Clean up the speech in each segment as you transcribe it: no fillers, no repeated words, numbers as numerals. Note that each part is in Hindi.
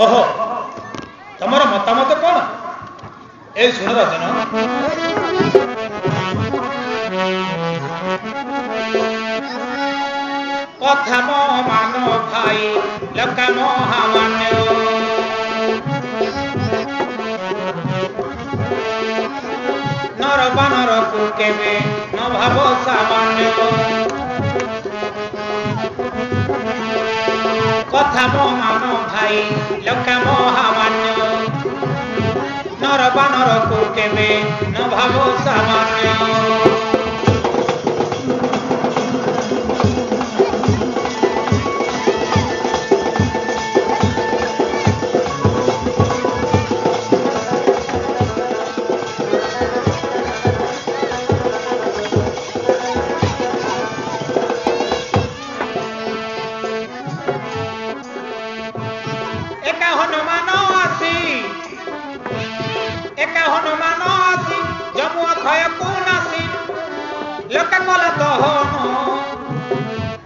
ओहो तमर मतामत कौन ए सुन राजन कथा मोह मान भाई लका महामान्य नर बानर को केवे न भाव सामान्य कथा मोह मान भाई लका महामान्य नर बानर को केवे न भाव सामान्य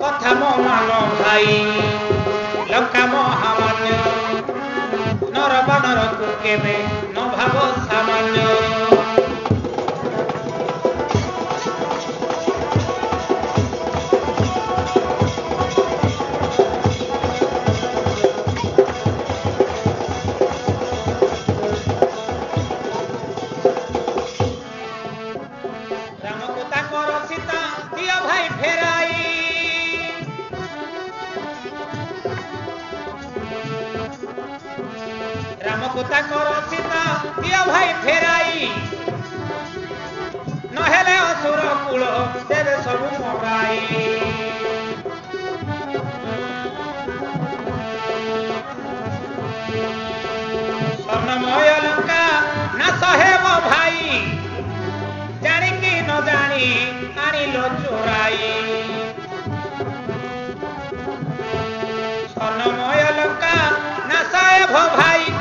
कथा मो मान भाई लंका महामान्य नर बानर को केवे न भाव सामान्य सीता दिया भाई फेराई नहेले असुर कूल देवे सब मगाई स्वर्णमय लंका नाश हेब भाई जानिकी न जानी आनिल चोराई स्वर्णमय लंका नाश हेब भाई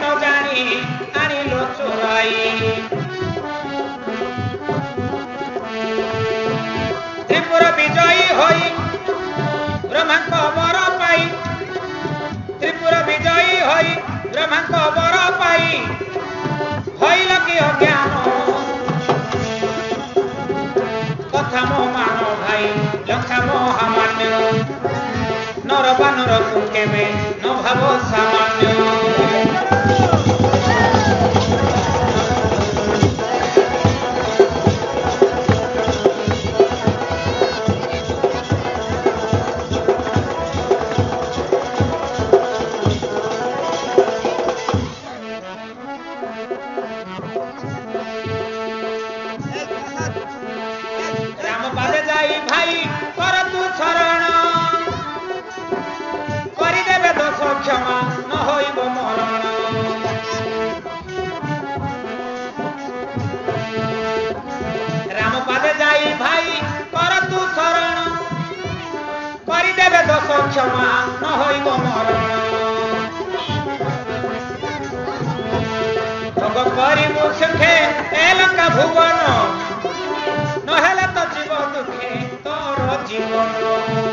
न जानी आनिल चोराई त्रिपुर विजयी होई ब्रह्मा वर पाई त्रिपुर विजयी होई ब्रह्मा वर पाई होइल कि अज्ञान कथा मो मान भाई लंका महामान्य नर बानर को केवे न भाव सामान्य क्षमा न होइब मरण राम पादे जाई भाई कर तू शरण करिदेवे दोष क्षमा न होइब मरण भोग करिबु सुखे ए लंका भुवन नहेले तो जीव दुखे तोर जीवन